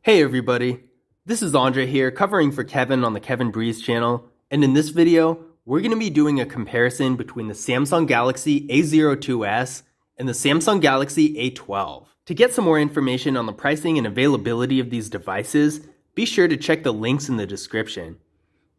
Hey everybody, this is Andre here covering for Kevin on the Kevin Breeze channel, and in this video, we're going to be doing a comparison between the Samsung Galaxy A02s and the Samsung Galaxy A12. To get some more information on the pricing and availability of these devices, be sure to check the links in the description.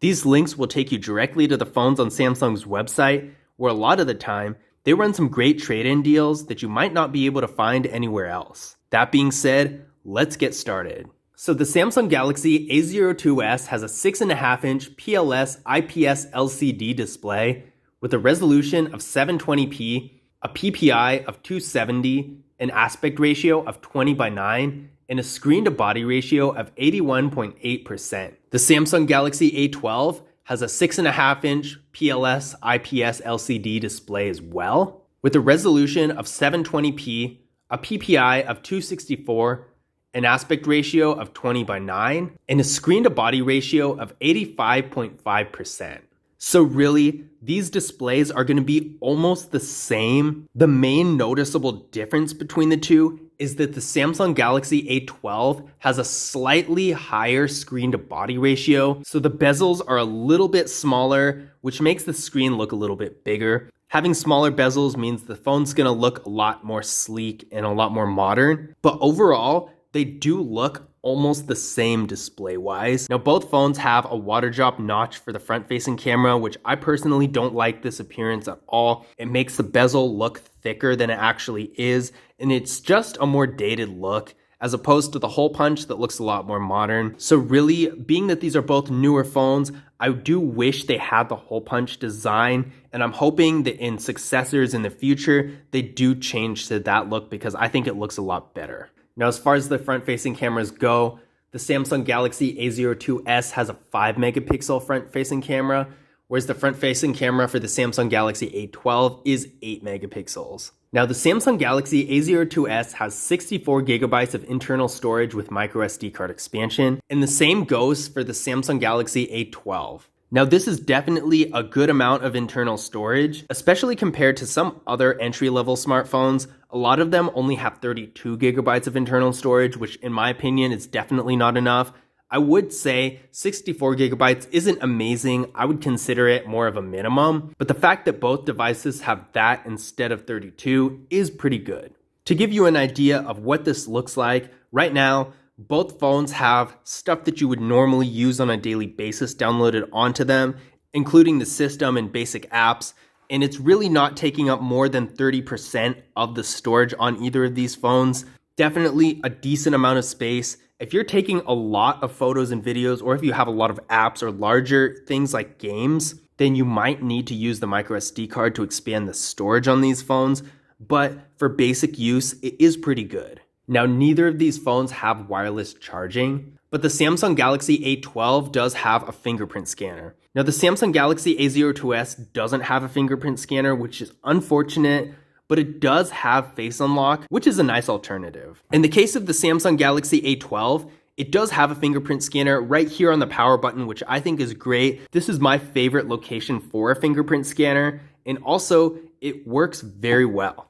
These links will take you directly to the phones on Samsung's website, where a lot of the time, they run some great trade-in deals that you might not be able to find anywhere else. That being said, let's get started. So the Samsung Galaxy A02s has a 6.5-inch PLS IPS LCD display with a resolution of 720p, a PPI of 270, an aspect ratio of 20:9, and a screen-to-body ratio of 81.8%. The Samsung Galaxy A12 has a 6.5-inch PLS IPS LCD display as well, with a resolution of 720p, a PPI of 264, an aspect ratio of 20:9, and a screen-to-body ratio of 85.5%. So really, these displays are going to be almost the same. The main noticeable difference between the two is that the Samsung Galaxy A12 has a slightly higher screen-to-body ratio, so the bezels are a little bit smaller, which makes the screen look a little bit bigger. Having smaller bezels means the phone's going to look a lot more sleek and a lot more modern, but overall, they do look almost the same display-wise. Now, both phones have a water drop notch for the front-facing camera, which I personally don't like this appearance at all. It makes the bezel look thicker than it actually is, and it's just a more dated look, as opposed to the hole punch that looks a lot more modern. So really, being that these are both newer phones, I do wish they had the hole punch design, and I'm hoping that in successors in the future, they do change to that look because I think it looks a lot better. Now, as far as the front-facing cameras go, the Samsung Galaxy A02s has a 5-megapixel front-facing camera, whereas the front-facing camera for the Samsung Galaxy A12 is 8 megapixels. Now, the Samsung Galaxy A02s has 64 gigabytes of internal storage with microSD card expansion, and the same goes for the Samsung Galaxy A12. Now, this is definitely a good amount of internal storage, especially compared to some other entry-level smartphones. A lot of them only have 32 gigabytes of internal storage, which in my opinion is definitely not enough. I would say 64 gigabytes isn't amazing. I would consider it more of a minimum, but the fact that both devices have that instead of 32 is pretty good. To give you an idea of what this looks like, right now, both phones have stuff that you would normally use on a daily basis downloaded onto them, including the system and basic apps, and it's really not taking up more than 30% of the storage on either of these phones. Definitely a decent amount of space. If you're taking a lot of photos and videos, or if you have a lot of apps or larger things like games, then you might need to use the microSD card to expand the storage on these phones, but for basic use, it is pretty good. Now, neither of these phones have wireless charging, but the Samsung Galaxy A12 does have a fingerprint scanner. Now, the Samsung Galaxy A02s doesn't have a fingerprint scanner, which is unfortunate, but it does have Face Unlock, which is a nice alternative. In the case of the Samsung Galaxy A12, it does have a fingerprint scanner right here on the power button, which I think is great. This is my favorite location for a fingerprint scanner, and also it works very well.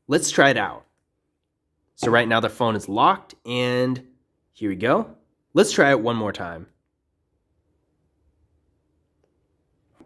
Let's try it out. So right now the phone is locked, and here we go. Let's try it one more time.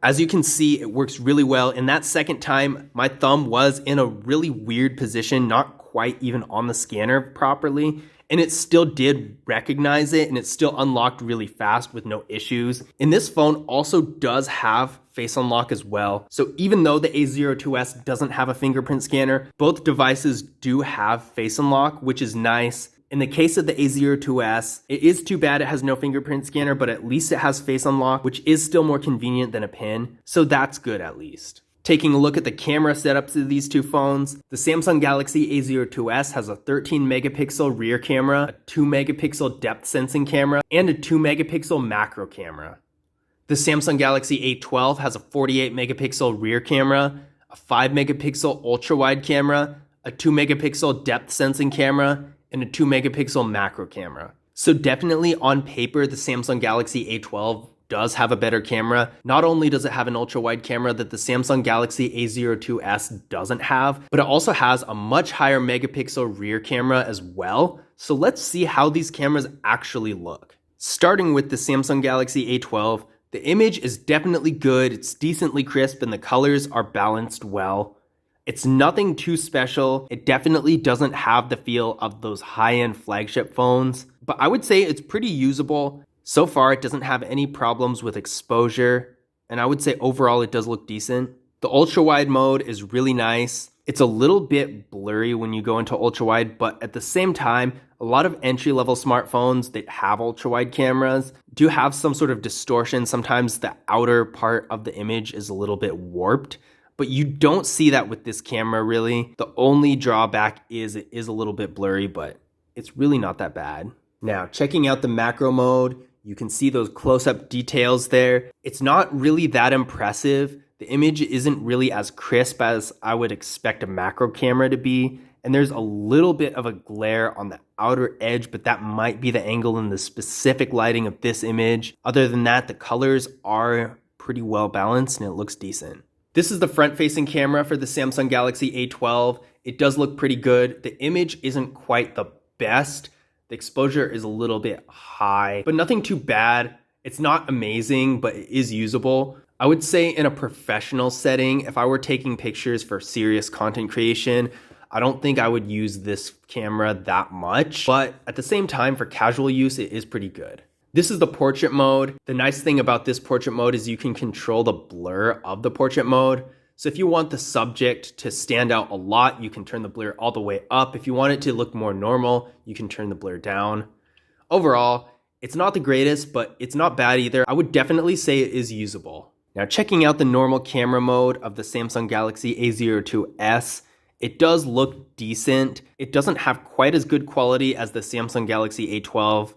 As you can see, it works really well. And that second time, my thumb was in a really weird position, not quite even on the scanner properly. And it still did recognize it, and it still unlocked really fast with no issues. And this phone also does have Face Unlock as well. So even though the A02s doesn't have a fingerprint scanner, both devices do have Face Unlock, which is nice. In the case of the A02s, it is too bad it has no fingerprint scanner, but at least it has Face Unlock, which is still more convenient than a pin. So that's good at least. Taking a look at the camera setups of these two phones, the Samsung Galaxy A02s has a 13 megapixel rear camera, a 2 megapixel depth sensing camera, and a 2 megapixel macro camera. The Samsung Galaxy A12 has a 48 megapixel rear camera, a 5 megapixel ultra wide camera, a 2 megapixel depth sensing camera, and a 2 megapixel macro camera. So definitely on paper, the Samsung Galaxy A12 does have a better camera. Not only does it have an ultra wide camera that the Samsung Galaxy A02s doesn't have, but it also has a much higher megapixel rear camera as well. So let's see how these cameras actually look. Starting with the Samsung Galaxy A12, the image is definitely good, it's decently crisp, and the colors are balanced well. It's nothing too special. It definitely doesn't have the feel of those high-end flagship phones, but I would say it's pretty usable. So far, it doesn't have any problems with exposure, and I would say overall it does look decent. The ultra-wide mode is really nice. It's a little bit blurry when you go into ultra-wide, but at the same time, a lot of entry-level smartphones that have ultra-wide cameras do have some sort of distortion. Sometimes the outer part of the image is a little bit warped, but you don't see that with this camera really. The only drawback is it is a little bit blurry, but it's really not that bad. Now, checking out the macro mode, you can see those close-up details there. It's not really that impressive. The image isn't really as crisp as I would expect a macro camera to be, and there's a little bit of a glare on the outer edge, but that might be the angle in the specific lighting of this image. Other than that, the colors are pretty well balanced and it looks decent. This is the front-facing camera for the Samsung Galaxy A12. It does look pretty good. The image isn't quite the best. The exposure is a little bit high, but nothing too bad. It's not amazing, but it is usable. I would say in a professional setting, if I were taking pictures for serious content creation, I don't think I would use this camera that much, but at the same time, for casual use, it is pretty good. This is the portrait mode. The nice thing about this portrait mode is you can control the blur of the portrait mode. So if you want the subject to stand out a lot, you can turn the blur all the way up. If you want it to look more normal, you can turn the blur down. Overall, it's not the greatest, but it's not bad either. I would definitely say it is usable. Now, checking out the normal camera mode of the Samsung Galaxy A02s, it does look decent. It doesn't have quite as good quality as the Samsung Galaxy A12,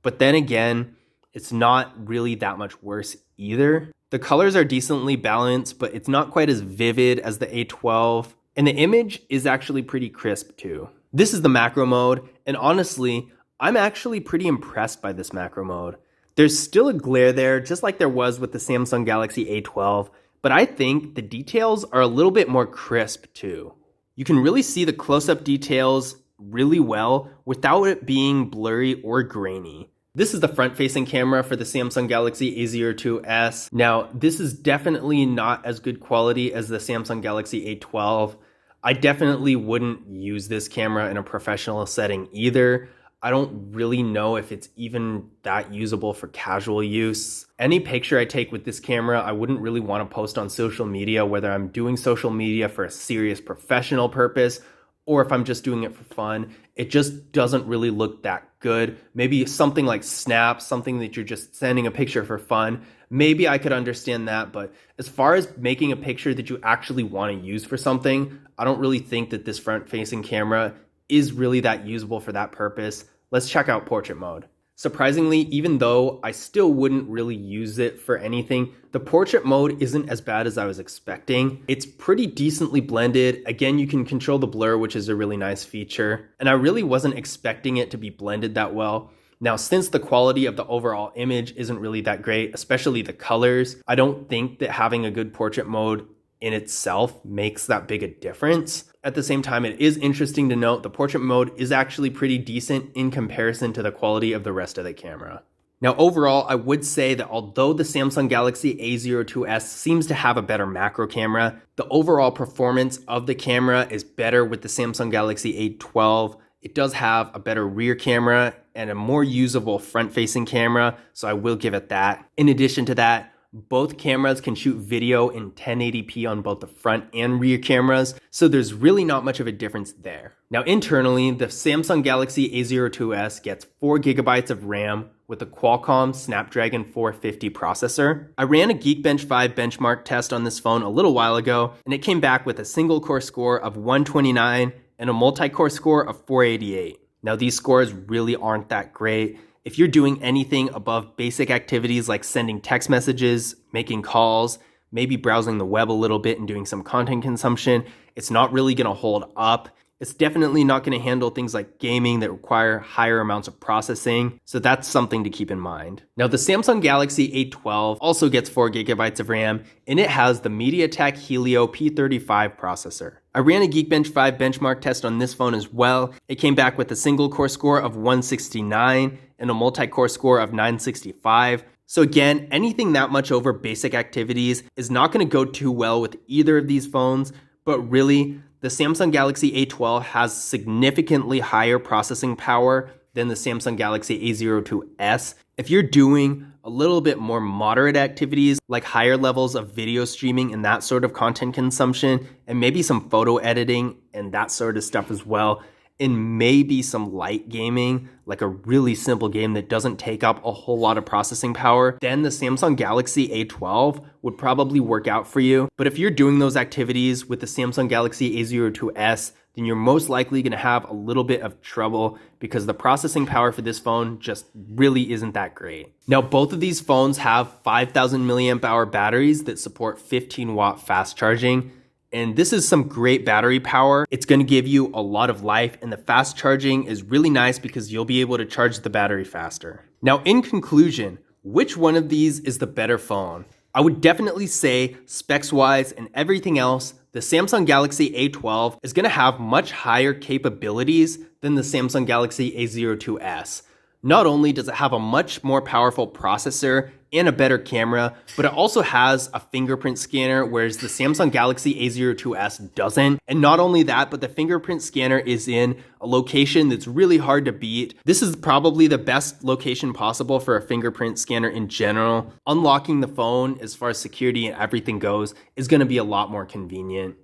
but then again, it's not really that much worse either. The colors are decently balanced, but it's not quite as vivid as the A12, and the image is actually pretty crisp too. This is the macro mode, and honestly, I'm actually pretty impressed by this macro mode. There's still a glare there, just like there was with the Samsung Galaxy A12, but I think the details are a little bit more crisp too. You can really see the close-up details really well without it being blurry or grainy. This is the front-facing camera for the Samsung Galaxy A02s. Now, this is definitely not as good quality as the Samsung Galaxy A12. I definitely wouldn't use this camera in a professional setting either. I don't really know if it's even that usable for casual use. Any picture I take with this camera, I wouldn't really want to post on social media, whether I'm doing social media for a serious professional purpose or if I'm just doing it for fun. It just doesn't really look that good. Maybe something like Snap, something that you're just sending a picture for fun. Maybe I could understand that, but as far as making a picture that you actually want to use for something, I don't really think that this front-facing camera is really that usable for that purpose. Let's check out portrait mode. Surprisingly, even though I still wouldn't really use it for anything, the portrait mode isn't as bad as I was expecting. It's pretty decently blended. Again, you can control the blur, which is a really nice feature. And I really wasn't expecting it to be blended that well. Now, since the quality of the overall image isn't really that great, especially the colors, I don't think that having a good portrait mode in itself makes that big a difference. At the same time, it is interesting to note the portrait mode is actually pretty decent in comparison to the quality of the rest of the camera. Now, overall, I would say that although the Samsung Galaxy A02s seems to have a better macro camera, the overall performance of the camera is better with the Samsung Galaxy A12. It does have a better rear camera and a more usable front-facing camera, so I will give it that. In addition to that, both cameras can shoot video in 1080p on both the front and rear cameras, so there's really not much of a difference there. Now internally, the Samsung Galaxy A02s gets 4GB of RAM with a Qualcomm Snapdragon 450 processor. I ran a Geekbench 5 benchmark test on this phone a little while ago, and it came back with a single core score of 129 and a multi-core score of 488. Now these scores really aren't that great. If you're doing anything above basic activities like sending text messages, making calls, maybe browsing the web a little bit and doing some content consumption, it's not really going to hold up. It's definitely not going to handle things like gaming that require higher amounts of processing, so that's something to keep in mind. Now, the Samsung Galaxy A12 also gets 4 GB of RAM, and it has the MediaTek Helio P35 processor. I ran a Geekbench 5 benchmark test on this phone as well. It came back with a single core score of 169 and a multi-core score of 965. So again, anything that much over basic activities is not going to go too well with either of these phones, but really, the Samsung Galaxy A12 has significantly higher processing power than the Samsung Galaxy A02s. If you're doing a little bit more moderate activities like higher levels of video streaming and that sort of content consumption, and maybe some photo editing and that sort of stuff as well, and maybe some light gaming, like a really simple game that doesn't take up a whole lot of processing power, then the Samsung Galaxy A12 would probably work out for you. But if you're doing those activities with the Samsung Galaxy A02s, then you're most likely going to have a little bit of trouble because the processing power for this phone just really isn't that great. Now, both of these phones have 5,000 milliamp hour batteries that support 15 watt fast charging. And this is some great battery power. It's going to give you a lot of life, and the fast charging is really nice because you'll be able to charge the battery faster. Now, in conclusion, which one of these is the better phone? I would definitely say specs-wise and everything else, the Samsung Galaxy A12 is going to have much higher capabilities than the Samsung Galaxy A02s. Not only does it have a much more powerful processor and a better camera, but it also has a fingerprint scanner, whereas the Samsung Galaxy A02s doesn't. And not only that, but the fingerprint scanner is in a location that's really hard to beat. This is probably the best location possible for a fingerprint scanner in general. Unlocking the phone, as far as security and everything goes, is going to be a lot more convenient.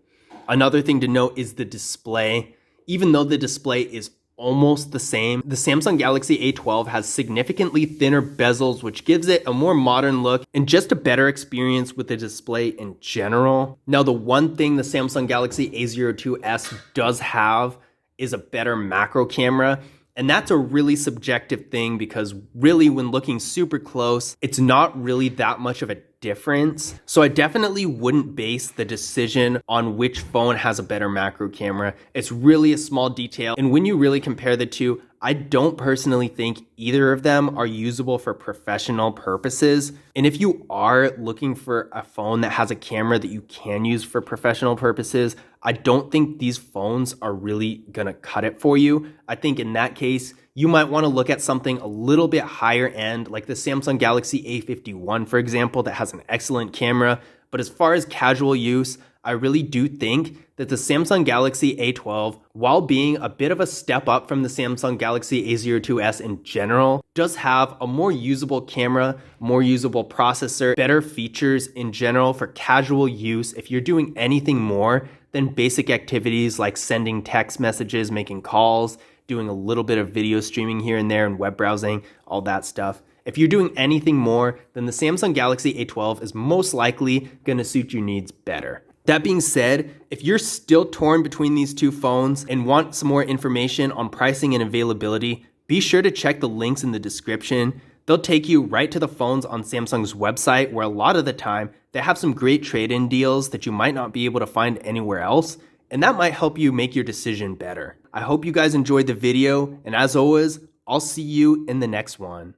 Another thing to note is the display. Even though the display is almost the same, the Samsung Galaxy A12 has significantly thinner bezels, which gives it a more modern look and just a better experience with the display in general. Now, the one thing the Samsung Galaxy A02s does have is a better macro camera. And that's a really subjective thing because really when looking super close, it's not really that much of a difference. So I definitely wouldn't base the decision on which phone has a better macro camera. It's really a small detail. And when you really compare the two, I don't personally think either of them are usable for professional purposes. And if you are looking for a phone that has a camera that you can use for professional purposes, I don't think these phones are really gonna cut it for you. I think in that case, you might want to look at something a little bit higher end, like the Samsung Galaxy A51, for example, that has an excellent camera. But as far as casual use, I really do think that the Samsung Galaxy A12, while being a bit of a step up from the Samsung Galaxy A02s in general, does have a more usable camera, more usable processor, better features in general for casual use if you're doing anything more than basic activities like sending text messages, making calls, doing a little bit of video streaming here and there and web browsing, all that stuff. If you're doing anything more, then the Samsung Galaxy A12 is most likely going to suit your needs better. That being said, if you're still torn between these two phones and want some more information on pricing and availability, be sure to check the links in the description. They'll take you right to the phones on Samsung's website, where a lot of the time they have some great trade-in deals that you might not be able to find anywhere else, and that might help you make your decision better. I hope you guys enjoyed the video, and as always, I'll see you in the next one.